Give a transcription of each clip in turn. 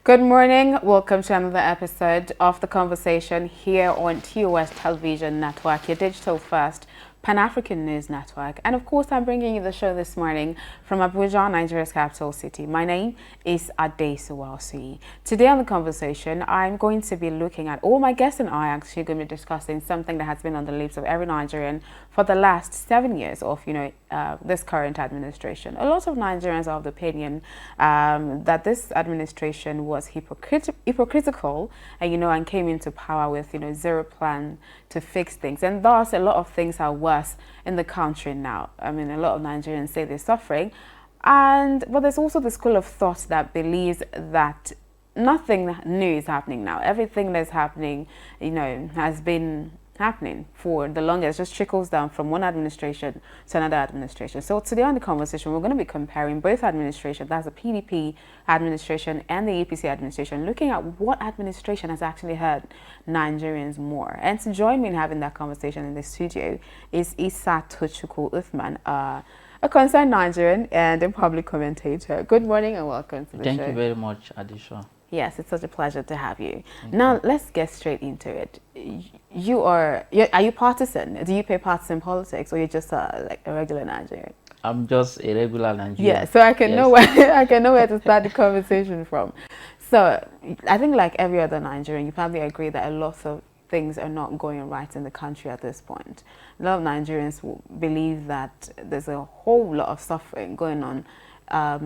Good morning. Welcome to another episode of The Conversation here on TOS TV Network, your digital first Pan-African news network. And of course, I'm bringing you the show this morning from Abuja, Nigeria's capital city. My name is Adesuwalsi. Today on The Conversation, I'm going to be looking at, all my guests and I actually going to be discussing something that has been on the lips of every Nigerian for the last 7 years of, this current administration. A lot of Nigerians are of the opinion that this administration was hypocritical, and came into power with, zero plan to fix things. And thus, a lot of things are worse in the country now. I mean, a lot of Nigerians say they're suffering. But there's also the school of thought that believes that nothing new is happening now. Everything that's happening, has been happening for the longest, just trickles down from one administration to another administration. So today on The Conversation, we're going to be comparing both administrations, that's the PDP administration and the APC administration, looking at what administration has actually hurt Nigerians more. And to join me in having that conversation in the studio is Isa Tochukwu Uthman, a concerned Nigerian and a public commentator. Good morning and welcome to the show. Thank you very much, Adisha. Yes, it's such a pleasure to have you. Now, let's get straight into it. Are you partisan? Do you play partisan politics, or you're just like a regular Nigerian? I'm just a regular Nigerian. Yeah, so I can know where to start the conversation from. So I think, like every other Nigerian, you probably agree that a lot of things are not going right in the country at this point. A lot of Nigerians believe that there's a whole lot of suffering going on,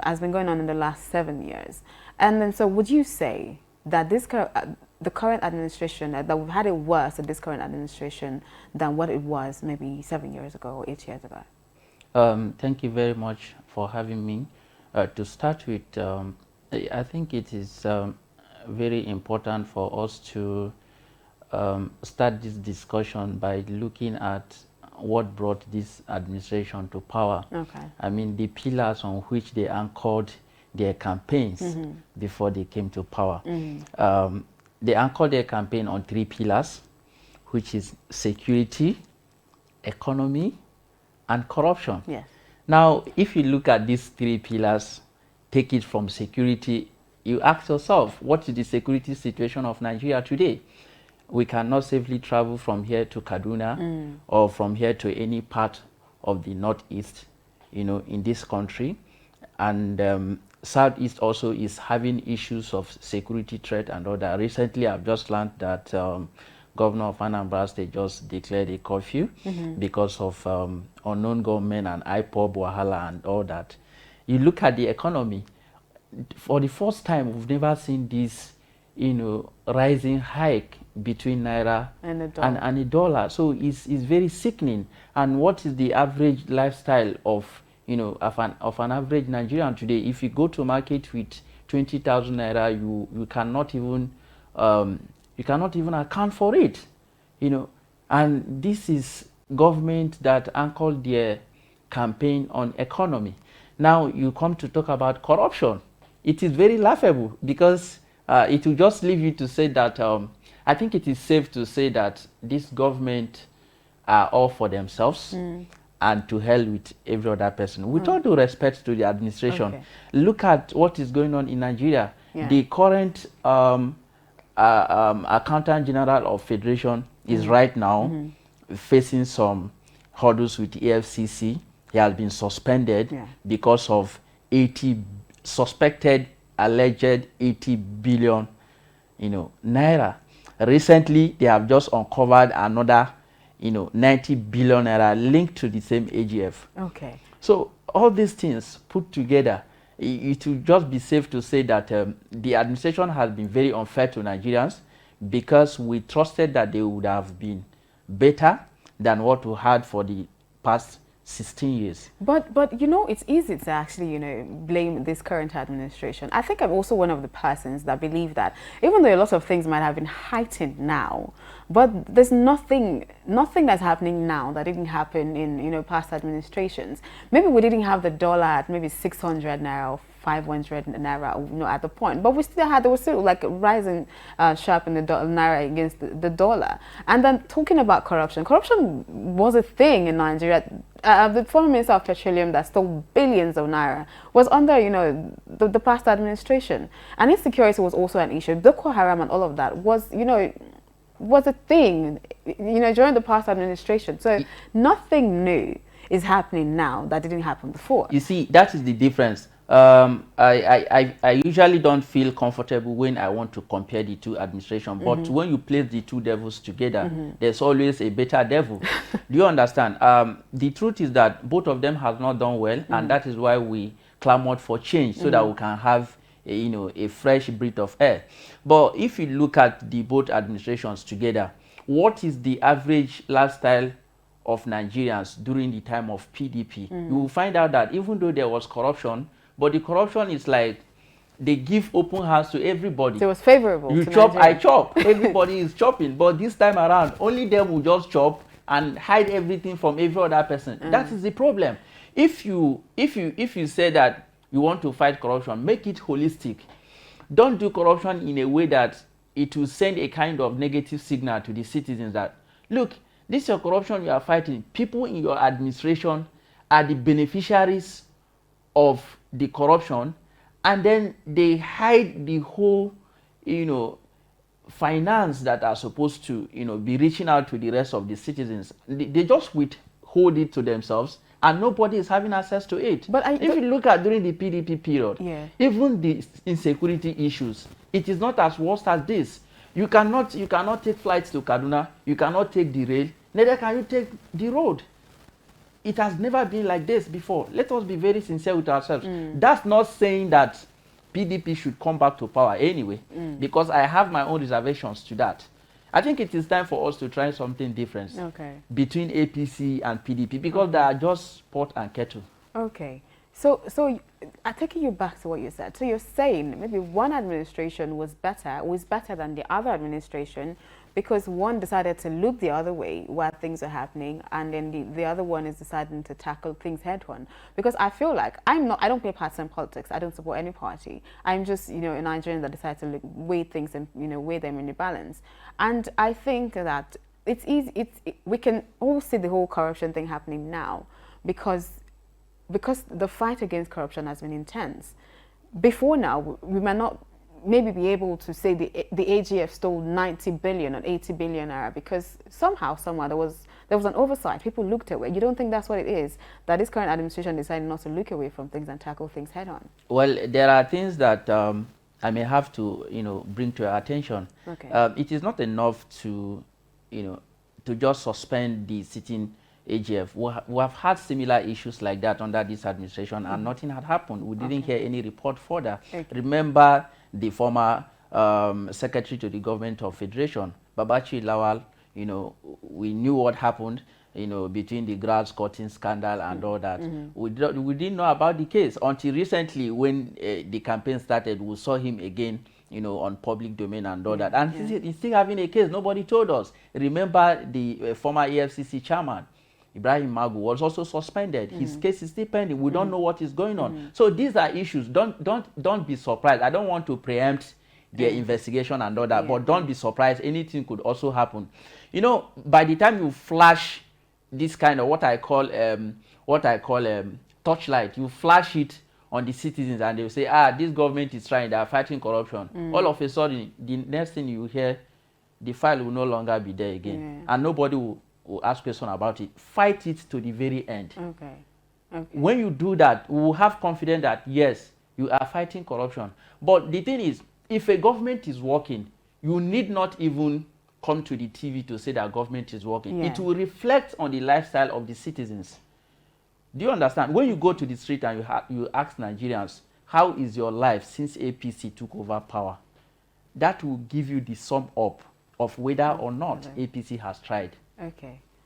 has been going on in the last 7 years. And then, so would you say that the current administration, that we've had it worse in this current administration than what it was maybe 7 years ago or 8 years ago? Thank you very much for having me. To start with, I think it is very important for us to start this discussion by looking at what brought this administration to power. Okay. I mean, the pillars on which they anchored their campaigns before they came to power. They anchored their campaign on 3 pillars, which is security, economy, and corruption. Yes. Now, if you look at these 3 pillars, take it from security, you ask yourself, what is the security situation of Nigeria today? We cannot safely travel from here to Kaduna or from here to any part of the northeast, in this country. And Southeast also is having issues of security threat and all that. Recently, I've just learned that Governor of Anambra State just declared a curfew because of unknown gunmen and IPOB, Wahala and all that. You look at the economy, for the first time, we've never seen this, rising hike between Naira and a dollar. So it's very sickening. And what is the average lifestyle of an average Nigerian today? If you go to market with 20,000 naira, you cannot even account for it, And this is government that anchored their campaign on economy. Now you come to talk about corruption. It is very laughable because it will just leave you to say that I think it is safe to say that this government are all for themselves. And to hell with every other person. With all due respect to the administration, look at what is going on in Nigeria. Yeah. The current Accountant General of Federation is right now facing some hurdles with the EFCC. He has been suspended because of suspected, alleged 80 billion, naira. Recently, they have just uncovered another 90 billion naira linked to the same AGF. Okay. So all these things put together, it will just be safe to say that the administration has been very unfair to Nigerians because we trusted that they would have been better than what we had for the past 16 years. But it's easy to actually, blame this current administration. I think I'm also one of the persons that believe that even though a lot of things might have been heightened now, but there's nothing that's happening now that didn't happen in, past administrations. Maybe we didn't have the dollar at maybe 600 naira or 500 naira, at the point. But there was still like rising sharp in the naira against the dollar. And then talking about corruption was a thing in Nigeria. The former Minister of Petroleum that stole billions of naira was under, the past administration. And insecurity was also an issue. Boko Haram and all of that was a thing, during the past administration. So nothing new is happening now that didn't happen before. You see, that is the difference. I usually don't feel comfortable when I want to compare the two administrations, but when you place the two devils together, there's always a better devil. Do you understand? The truth is that both of them have not done well, and that is why we clamored for change, so that we can have a fresh breath of air. But if you look at the both administrations together, what is the average lifestyle of Nigerians during the time of PDP? You will find out that even though there was corruption, but the corruption is like they give open hands to everybody. So it was favorable. You chop, Nigeria. I chop. Everybody is chopping, but this time around, only them will just chop and hide everything from every other person. That is the problem. If you say that you want to fight corruption, make it holistic. Don't do corruption in a way that it will send a kind of negative signal to the citizens that, look, this is your corruption you are fighting. People in your administration are the beneficiaries of the corruption, and then they hide the whole, finance that are supposed to, be reaching out to the rest of the citizens. They just withhold it to themselves, and nobody is having access to it. But if you look at during the PDP period, even the insecurity issues, it is not as worse as this. You cannot take flights to Kaduna. You cannot take the rail. Neither can you take the road. It has never been like this before. Let us be very sincere with ourselves. That's not saying that PDP should come back to power anyway, because I have my own reservations to that. I think it is time for us to try something different between APC and PDP, because they are just pot and kettle. Okay. So I'm taking you back to what you said. So you're saying maybe one administration was better than the other administration, because one decided to look the other way while things are happening, and then the other one is deciding to tackle things head on. Because I feel like I don't play partisan politics. I don't support any party. I'm just, a Nigerian that decided to weigh things and, weigh them in a balance. And I think that it's easy. We can all see the whole corruption thing happening now because the fight against corruption has been intense. Before now, we might not maybe be able to say the AGF stole 90 billion or 80 billion naira, because somehow, somewhere there was an oversight. People looked away. You don't think that's what it is, that this current administration decided not to look away from things and tackle things head on? Well, there are things that I may have to bring to your attention. It is not enough to just suspend the sitting AGF. We have had similar issues like that under this administration, and nothing had happened. We didn't hear any report further. Remember the former secretary to the government of Federation, Babachi Lawal, we knew what happened, between the grass cutting scandal and all that. We didn't know about the case until recently when the campaign started. We saw him again, on public domain and all that. And he's still having a case. Nobody told us. Remember the former EFCC chairman, Ibrahim Magu, was also suspended. His case is still pending. We don't know what is going on. So these are issues. Don't be surprised. I don't want to preempt their investigation and all that, but don't be surprised. Anything could also happen. By the time you flash this kind of what I call torchlight, you flash it on the citizens, and they'll say, this government is trying, they are fighting corruption. All of a sudden, the next thing you hear, the file will no longer be there again, and nobody will ask questions about it. Fight it to the very end. When you do that, we will have confidence that yes, you are fighting corruption. But the thing is, if a government is working, you need not even come to the TV to say that government is working. It will reflect on the lifestyle of the citizens. Do you understand? When you go to the street and you ask Nigerians, how is your life since APC took over power? That will give you the sum up of whether or not APC has tried.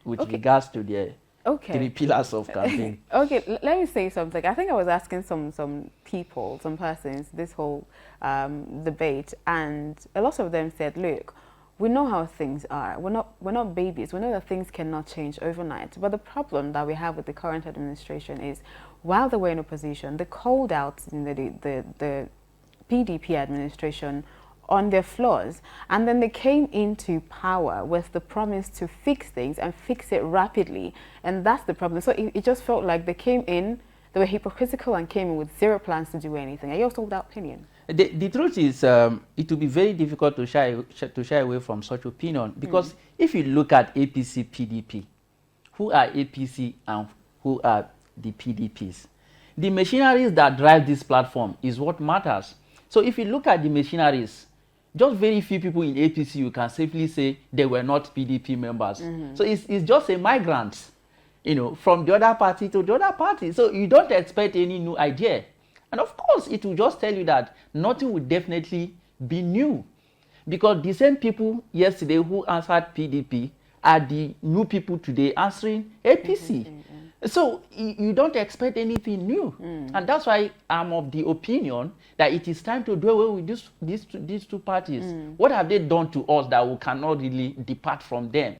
With regards to the 3 pillars of campaign. Let me say something. I think I was asking some people, some persons, this whole debate, and a lot of them said, look, we know how things are. We're not babies. We know that things cannot change overnight. But the problem that we have with the current administration is, while they were in opposition, they called out the PDP administration on their flaws, and then they came into power with the promise to fix things and fix it rapidly, and that's the problem. So it just felt like they came in, they were hypocritical and came in with zero plans to do anything. Are you also of that opinion? The truth is, it will be very difficult to shy away from such opinion, because if you look at APC, PDP, who are APC and who are the PDPs? The machineries that drive this platform is what matters. So if you look at the machineries, just very few people in APC, you can safely say they were not PDP members. So it's just a migrant, you know, from the other party to the other party. So you don't expect any new idea. And of course, it will just tell you that nothing will definitely be new, because the same people yesterday who answered PDP are the new people today answering APC. So you don't expect anything new. And that's why I'm of the opinion that it is time to do away with these two parties. What have they done to us that we cannot really depart from them?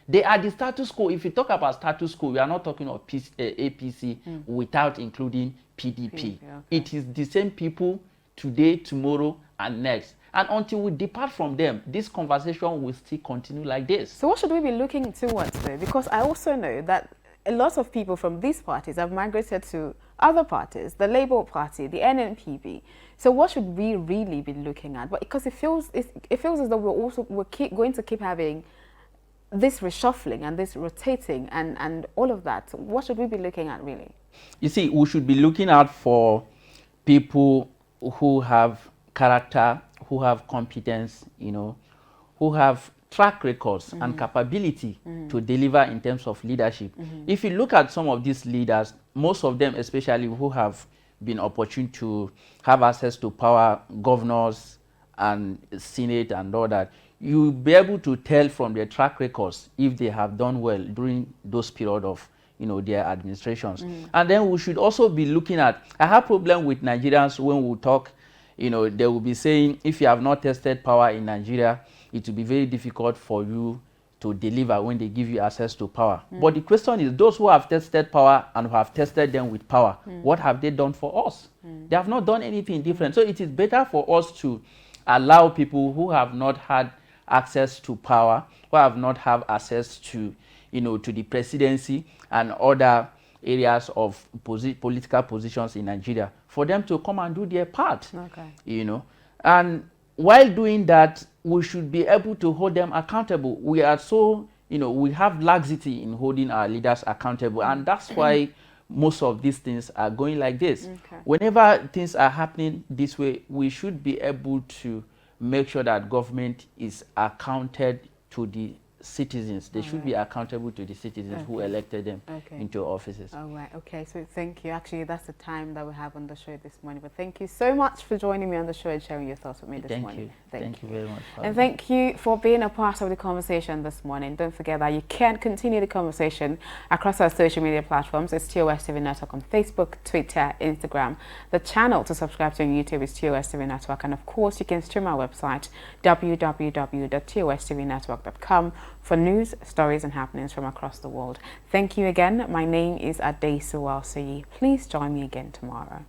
They are the status quo. If you talk about status quo, we are not talking of APC without including PDP. It is the same people today, tomorrow, and next. And until we depart from them, this conversation will still continue like this. So what should we be looking towards, though? Because I also know that a lot of people from these parties have migrated to other parties, the Labour Party, the NNPP. So what should we really be looking at? But because it feels as though we're going to keep having this reshuffling and this rotating and all of that. What should we be looking at, really? You see, we should be looking out for people who have character, who have competence, you know, who have track records and capability to deliver in terms of leadership. If you look at some of these leaders, most of them, especially who have been opportune to have access to power, governors and Senate and all that, you'll be able to tell from their track records if they have done well during those period of, you know, their administrations. And then we should also be looking at, I have problem with Nigerians when we talk, you know, they will be saying, if you have not tested power in Nigeria, it will be very difficult for you to deliver when they give you access to power. But the question is, those who have tested power and who have tested them with power, what have they done for us? They have not done anything different. So it is better for us to allow people who have not had access to power, who have not had access to, you know, to the presidency and other areas of political positions in Nigeria, for them to come and do their part. You know, and while doing that, we should be able to hold them accountable. We are so, you know, we have laxity in holding our leaders accountable, and that's why most of these things are going like this. Whenever things are happening this way, we should be able to make sure that government is accounted to the citizens. They should be accountable to the citizens who elected them into offices. All right. Okay. So thank you. Actually, that's the time that we have on the show this morning. But thank you so much for joining me on the show and sharing your thoughts with me this morning. Thank you very much. And thank you for being a part of the conversation this morning. Don't forget that you can continue the conversation across our social media platforms. It's TOS TV Network on Facebook, Twitter, Instagram. The channel to subscribe to on YouTube is TOS TV Network. And of course, you can stream our website, www.tostvnetwork.com, for news, stories and happenings from across the world. Thank you again. My name is Adesu Alsayi. Please join me again tomorrow.